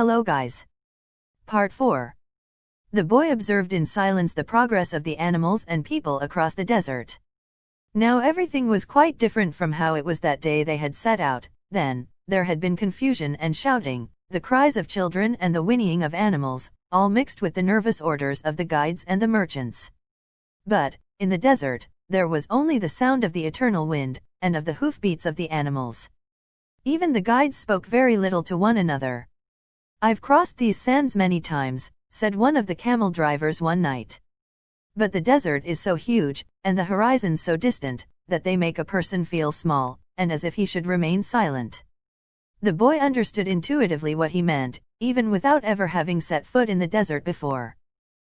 Hello guys. Part 4. The boy observed in silence the progress of the animals and people across the desert. Now everything was quite different from how it was that day they had set out. Then, there had been confusion and shouting, the cries of children and the whinnying of animals, all mixed with the nervous orders of the guides and the merchants. But, in the desert, there was only the sound of the eternal wind, and of the hoofbeats of the animals. Even the guides spoke very little to one another. "I've crossed these sands many times," said one of the camel drivers one night. "But the desert is so huge, and the horizon so distant, that they make a person feel small, and as if he should remain silent." The boy understood intuitively what he meant, even without ever having set foot in the desert before.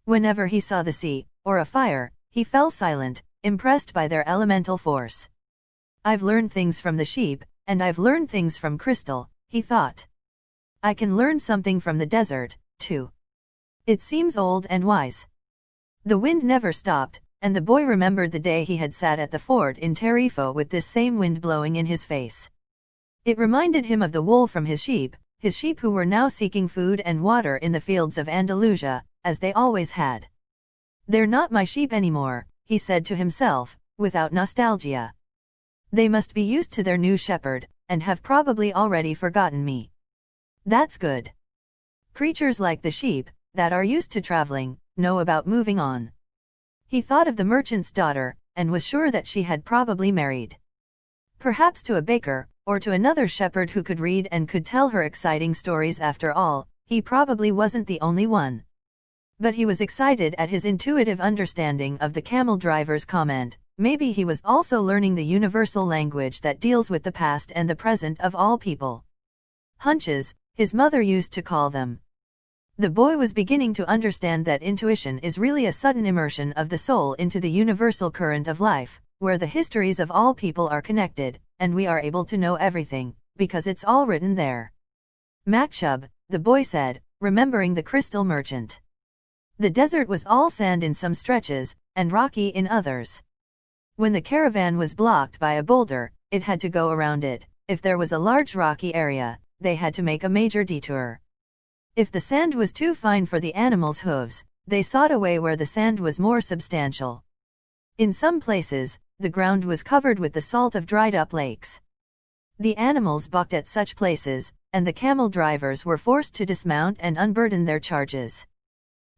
Whenever he saw the sea, or a fire, he fell silent, impressed by their elemental force. "I've learned things from the sheep, and I've learned things from Crystal," he thought. "I can learn something from the desert, too. It seems old and wise." The wind never stopped, and the boy remembered the day he had sat at the fort in Tarifo with this same wind blowing in his face. It reminded him of the wool from his sheep who were now seeking food and water in the fields of Andalusia, as they always had. "They're not my sheep anymore," he said to himself, without nostalgia. "They must be used to their new shepherd, and have probably already forgotten me. That's good. Creatures like the sheep, that are used to traveling, know about moving on." He thought of the merchant's daughter, and was sure that she had probably married. Perhaps to a baker, or to another shepherd who could read and could tell her exciting stories. After all, he probably wasn't the only one. But he was excited at his intuitive understanding of the camel driver's comment. Maybe he was also learning the universal language that deals with the past and the present of all people. Hunches, his mother used to call them. The boy was beginning to understand that intuition is really a sudden immersion of the soul into the universal current of life, where the histories of all people are connected, and we are able to know everything, because it's all written there. "Makshub," the boy said, remembering the crystal merchant. The desert was all sand in some stretches, and rocky in others. When the caravan was blocked by a boulder, it had to go around it. If there was a large rocky area, they had to make a major detour. If the sand was too fine for the animals' hooves, they sought a way where the sand was more substantial. In some places, the ground was covered with the salt of dried-up lakes. The animals balked at such places, and the camel drivers were forced to dismount and unburden their charges.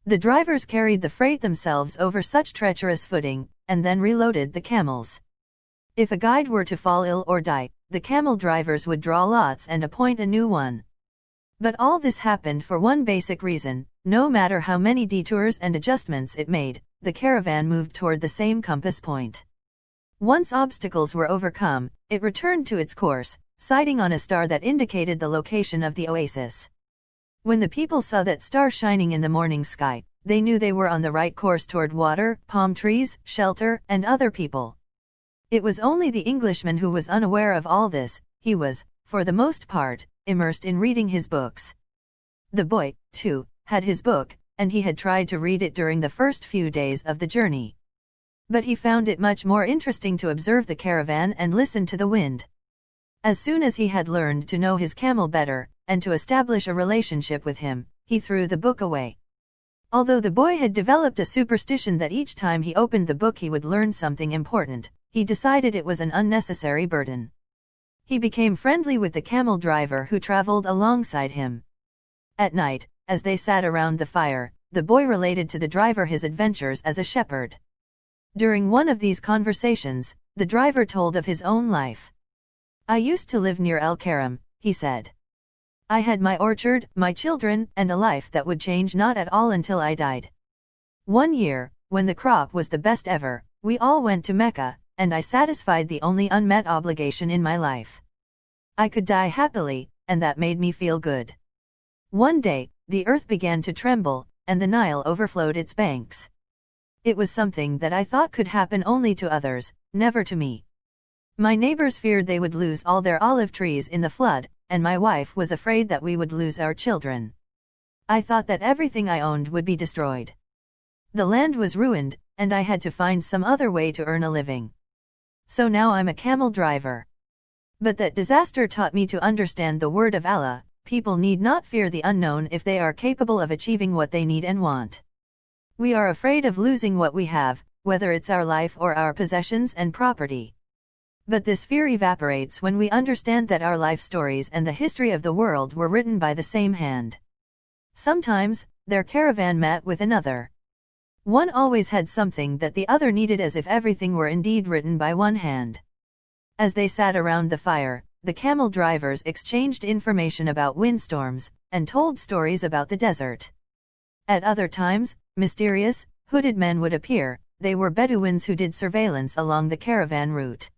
The drivers carried the freight themselves over such treacherous footing, and then reloaded the camels. If a guide were to fall ill or die, the camel drivers would draw lots and appoint a new one. But all this happened for one basic reason: no matter how many detours and adjustments it made, the caravan moved toward the same compass point. Once obstacles were overcome, it returned to its course, sighting on a star that indicated the location of the oasis. When the people saw that star shining in the morning sky, they knew they were on the right course toward water, palm trees, shelter, and other people. It was only the Englishman who was unaware of all this. He was, for the most part, immersed in reading his books. The boy, too, had his book, and he had tried to read it during the first few days of the journey. But he found it much more interesting to observe the caravan and listen to the wind. As soon as he had learned to know his camel better, and to establish a relationship with him, he threw the book away. Although the boy had developed a superstition that each time he opened the book he would learn something important, he decided it was an unnecessary burden. He became friendly with the camel driver who traveled alongside him. At night, as they sat around the fire, the boy related to the driver his adventures as a shepherd. During one of these conversations, the driver told of his own life. "I used to live near El Karam," he said. "I had my orchard, my children, and a life that would change not at all until I died. One year, when the crop was the best ever, we all went to Mecca, and I satisfied the only unmet obligation in my life. I could die happily, and that made me feel good. One day, the earth began to tremble, and the Nile overflowed its banks. It was something that I thought could happen only to others, never to me. My neighbors feared they would lose all their olive trees in the flood, and my wife was afraid that we would lose our children. I thought that everything I owned would be destroyed. The land was ruined, and I had to find some other way to earn a living. So now I'm a camel driver. But that disaster taught me to understand the word of Allah, people need not fear the unknown if they are capable of achieving what they need and want. We are afraid of losing what we have, whether it's our life or our possessions and property. But this fear evaporates when we understand that our life stories and the history of the world were written by the same hand. Sometimes, their caravan met with another. One always had something that the other needed, as if everything were indeed written by one hand. As they sat around the fire, the camel drivers exchanged information about windstorms, and told stories about the desert. At other times, mysterious, hooded men would appear. They were Bedouins who did surveillance along the caravan route.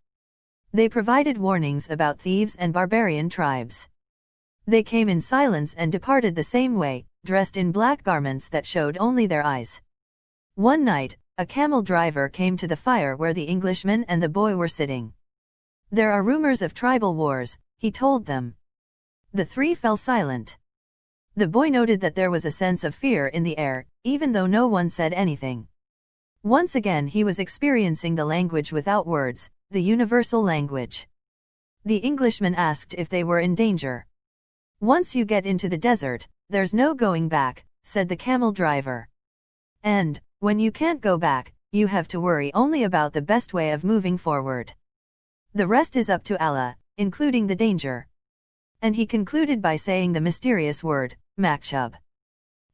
They provided warnings about thieves and barbarian tribes. They came in silence and departed the same way, dressed in black garments that showed only their eyes. One night, a camel driver came to the fire where the Englishman and the boy were sitting. "There are rumors of tribal wars," he told them. The three fell silent. The boy noted that there was a sense of fear in the air, even though no one said anything. Once again he was experiencing the language without words, the universal language. The Englishman asked if they were in danger. "Once you get into the desert, there's no going back," said the camel driver. "And, when you can't go back, you have to worry only about the best way of moving forward. The rest is up to Allah, including the danger." And he concluded by saying the mysterious word, "Makshub."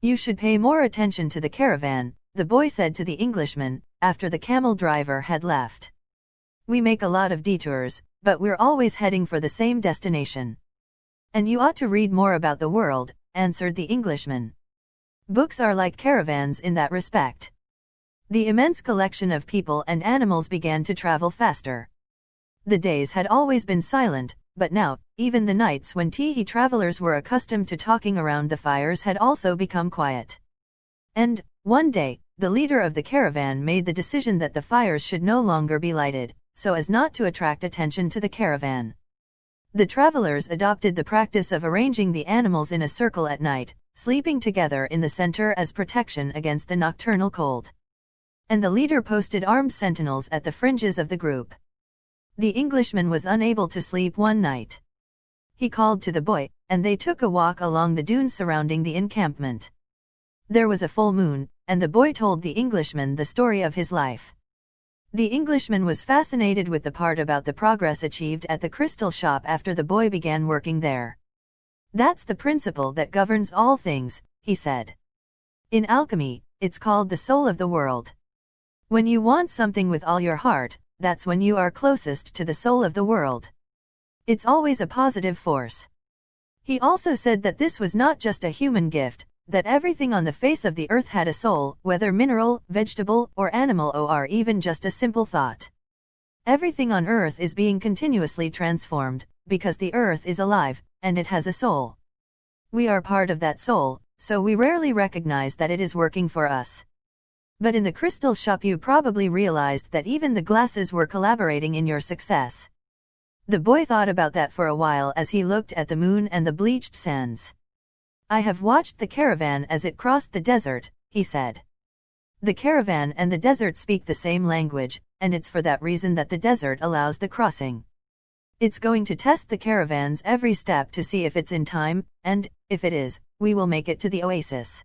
"You should pay more attention to the caravan," the boy said to the Englishman, after the camel driver had left. "We make a lot of detours, but we're always heading for the same destination." "And you ought to read more about the world," answered the Englishman. "Books are like caravans in that respect." The immense collection of people and animals began to travel faster. The days had always been silent, but now, even the nights when Tehe travelers were accustomed to talking around the fires had also become quiet. And, one day, the leader of the caravan made the decision that the fires should no longer be lighted, so as not to attract attention to the caravan. The travelers adopted the practice of arranging the animals in a circle at night, sleeping together in the center as protection against the nocturnal cold. And the leader posted armed sentinels at the fringes of the group. The Englishman was unable to sleep one night. He called to the boy, and they took a walk along the dunes surrounding the encampment. There was a full moon, and the boy told the Englishman the story of his life. The Englishman was fascinated with the part about the progress achieved at the crystal shop after the boy began working there. "That's the principle that governs all things," he said. "In alchemy, it's called the soul of the world. When you want something with all your heart, that's when you are closest to the soul of the world. It's always a positive force." He also said that this was not just a human gift, that everything on the face of the earth had a soul, whether mineral, vegetable, or animal, or even just a simple thought. Everything on earth is being continuously transformed, because the earth is alive, and it has a soul. We are part of that soul, so we rarely recognize that it is working for us. But in the crystal shop you probably realized that even the glasses were collaborating in your success. The boy thought about that for a while as he looked at the moon and the bleached sands. "I have watched the caravan as it crossed the desert," he said. "The caravan and the desert speak the same language, and it's for that reason that the desert allows the crossing. It's going to test the caravans every step to see if it's in time, and, if it is, we will make it to the oasis."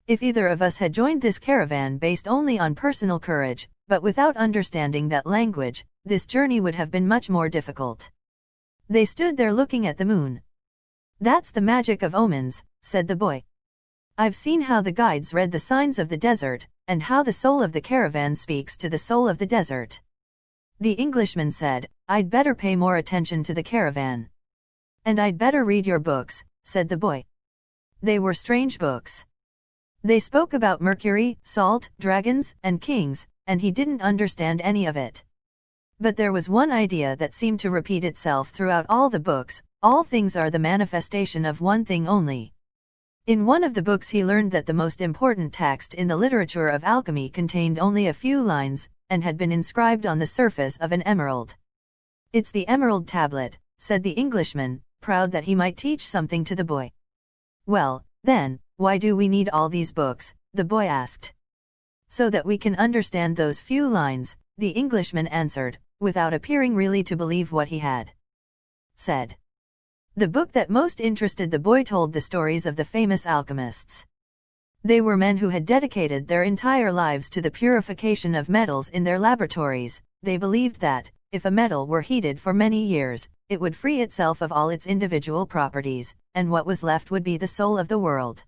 If either of us had joined this caravan based only on personal courage, but without understanding that language, this journey would have been much more difficult. They stood there looking at the moon. "That's the magic of omens," said the boy. "I've seen how the guides read the signs of the desert, and how the soul of the caravan speaks to the soul of the desert." The Englishman said, "I'd better pay more attention to the caravan." "And I'd better read your books," said the boy. They were strange books. They spoke about Mercury, salt, dragons, and kings, and he didn't understand any of it. But there was one idea that seemed to repeat itself throughout all the books: all things are the manifestation of one thing only. In one of the books he learned that the most important text in the literature of alchemy contained only a few lines, and had been inscribed on the surface of an emerald. "It's the Emerald Tablet," said the Englishman, proud that he might teach something to the boy. "Well, then, why do we need all these books?" the boy asked. "So that we can understand those few lines," the Englishman answered, without appearing really to believe what he had said. The book that most interested the boy told the stories of the famous alchemists. They were men who had dedicated their entire lives to the purification of metals in their laboratories. They believed that, if a metal were heated for many years, it would free itself of all its individual properties, and what was left would be the soul of the world.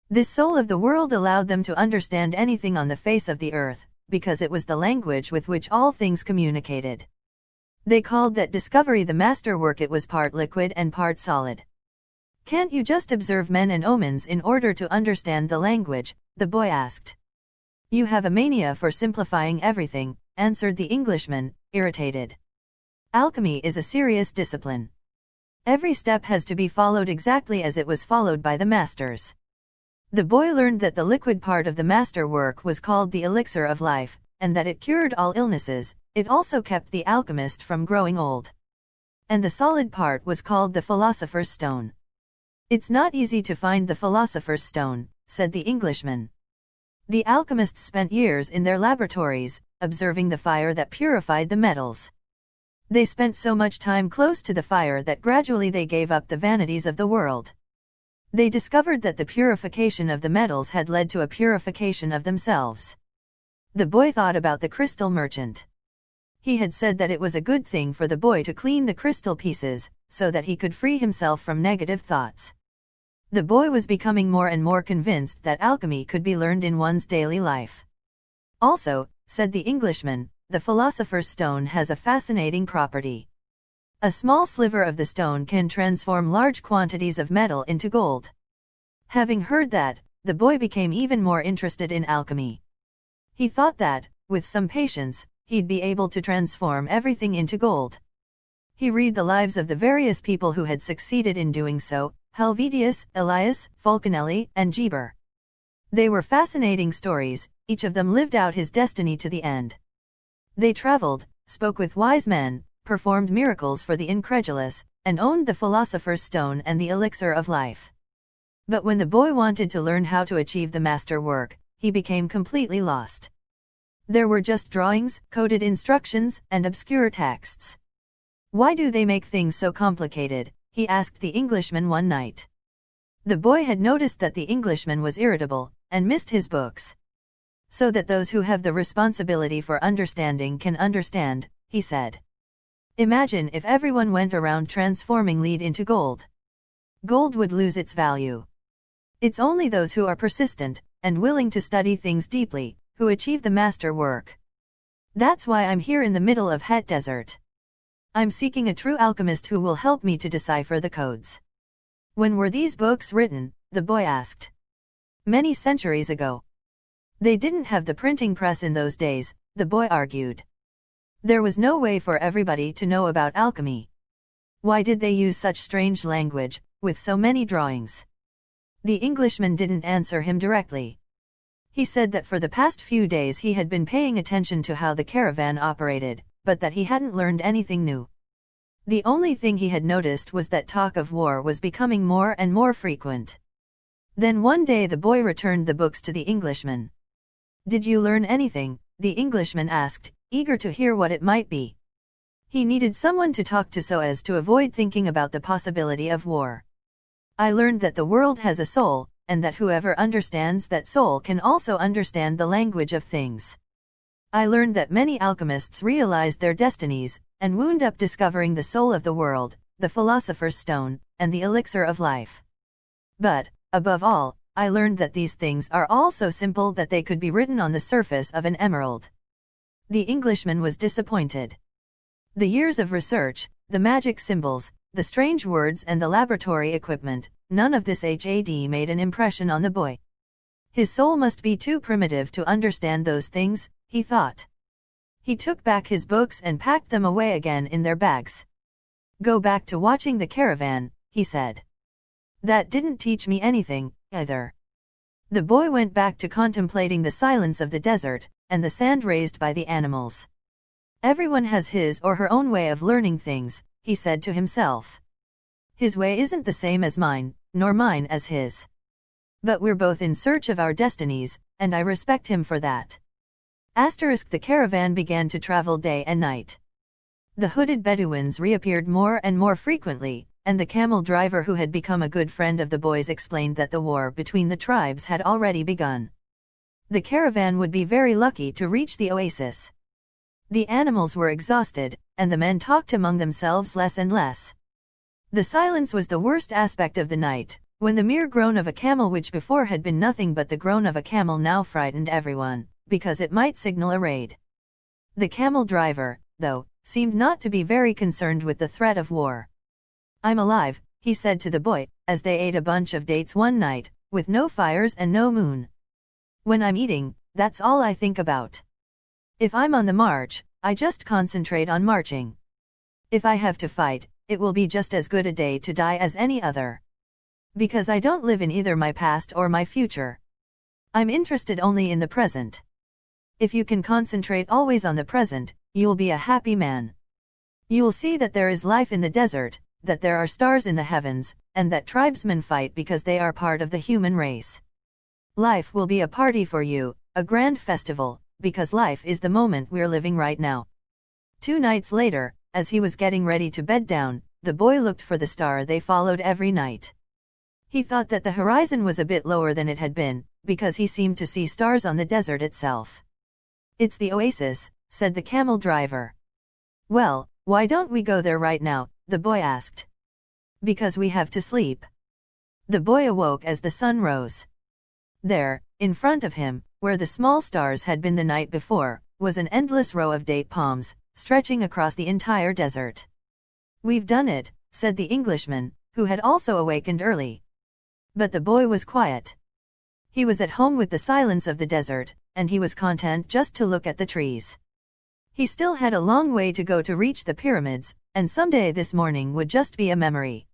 This soul of the world allowed them to understand anything on the face of the earth, because it was the language with which all things communicated. They called that discovery the masterwork. It was part liquid and part solid. Can't you just observe men and omens in order to understand the language? The boy asked. You have a mania for simplifying everything, answered the Englishman, irritated. Alchemy is a serious discipline. Every step has to be followed exactly as it was followed by the masters. The boy learned that the liquid part of the masterwork was called the elixir of life, and that it cured all illnesses. It also kept the alchemist from growing old. And the solid part was called the philosopher's stone. It's not easy to find the philosopher's stone, said the Englishman. The alchemists spent years in their laboratories, observing the fire that purified the metals. They spent so much time close to the fire that gradually they gave up the vanities of the world. They discovered that the purification of the metals had led to a purification of themselves. The boy thought about the crystal merchant. He had said that it was a good thing for the boy to clean the crystal pieces, so that he could free himself from negative thoughts. The boy was becoming more and more convinced that alchemy could be learned in one's daily life. Also, said the Englishman, the philosopher's stone has a fascinating property. A small sliver of the stone can transform large quantities of metal into gold. Having heard that, the boy became even more interested in alchemy. He thought that, with some patience, he'd be able to transform everything into gold. He read the lives of the various people who had succeeded in doing so, Helvetius, Elias, Fulcanelli, and Geber. They were fascinating stories, each of them lived out his destiny to the end. They traveled, spoke with wise men, performed miracles for the incredulous, and owned the philosopher's stone and the elixir of life. But when the boy wanted to learn how to achieve the master work, he became completely lost. There were just drawings, coded instructions, and obscure texts. Why do they make things so complicated? He asked the Englishman one night. The boy had noticed that the Englishman was irritable, and missed his books. So that those who have the responsibility for understanding can understand, he said. Imagine if everyone went around transforming lead into gold. Gold would lose its value. It's only those who are persistent, and willing to study things deeply, who achieve the master work. That's why I'm here in the middle of Het Desert. I'm seeking a true alchemist who will help me to decipher the codes. When were these books written? The boy asked. Many centuries ago. They didn't have the printing press in those days, the boy argued. There was no way for everybody to know about alchemy. Why did they use such strange language, with so many drawings? The Englishman didn't answer him directly. He said that for the past few days he had been paying attention to how the caravan operated, but that he hadn't learned anything new. The only thing he had noticed was that talk of war was becoming more and more frequent. Then one day the boy returned the books to the Englishman. Did you learn anything? The Englishman asked, eager to hear what it might be. He needed someone to talk to so as to avoid thinking about the possibility of war. I learned that the world has a soul, and that whoever understands that soul can also understand the language of things. I learned that many alchemists realized their destinies, and wound up discovering the soul of the world, the philosopher's stone, and the elixir of life. But, above all, I learned that these things are all so simple that they could be written on the surface of an emerald. The Englishman was disappointed. The years of research, the magic symbols, the strange words and the laboratory equipment, none of this had made an impression on the boy. His soul must be too primitive to understand those things, he thought. He took back his books and packed them away again in their bags. Go back to watching the caravan, he said. That didn't teach me anything, either. The boy went back to contemplating the silence of the desert, and the sand raised by the animals. Everyone has his or her own way of learning things, he said to himself. His way isn't the same as mine, nor mine as his. But we're both in search of our destinies, and I respect him for that. The caravan began to travel day and night. The hooded Bedouins reappeared more and more frequently, and the camel driver who had become a good friend of the boys explained that the war between the tribes had already begun. The caravan would be very lucky to reach the oasis. The animals were exhausted, and the men talked among themselves less and less. The silence was the worst aspect of the night, when the mere groan of a camel, which before had been nothing but the groan of a camel, now frightened everyone, because it might signal a raid. The camel driver, though, seemed not to be very concerned with the threat of war. "I'm alive," he said to the boy, as they ate a bunch of dates one night, with no fires and no moon. "When I'm eating, that's all I think about. If I'm on the march, I just concentrate on marching. If I have to fight, it will be just as good a day to die as any other. Because I don't live in either my past or my future. I'm interested only in the present. If you can concentrate always on the present, you'll be a happy man. You'll see that there is life in the desert, that there are stars in the heavens, and that tribesmen fight because they are part of the human race. Life will be a party for you, a grand festival, because life is the moment we're living right now." 2 nights later, as he was getting ready to bed down, the boy looked for the star they followed every night. He thought that the horizon was a bit lower than it had been, because he seemed to see stars on the desert itself. "It's the oasis," said the camel driver. "Well, why don't we go there right now?" the boy asked. "Because we have to sleep." The boy awoke as the sun rose. There, in front of him, where the small stars had been the night before, was an endless row of date palms, stretching across the entire desert. "We've done it," said the Englishman, who had also awakened early. But the boy was quiet. He was at home with the silence of the desert, and he was content just to look at the trees. He still had a long way to go to reach the pyramids, and someday this morning would just be a memory.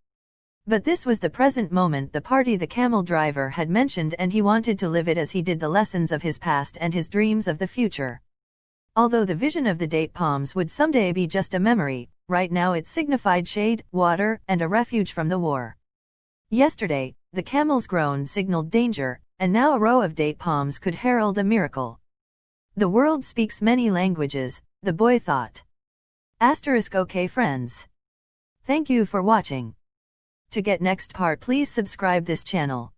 But this was the present moment, the party the camel driver had mentioned, and he wanted to live it as he did the lessons of his past and his dreams of the future. Although the vision of the date palms would someday be just a memory, right now it signified shade, water, and a refuge from the war. Yesterday, the camel's groan signaled danger, and now a row of date palms could herald a miracle. The world speaks many languages, the boy thought. Okay friends. Thank you for watching. To get next part, please subscribe this channel.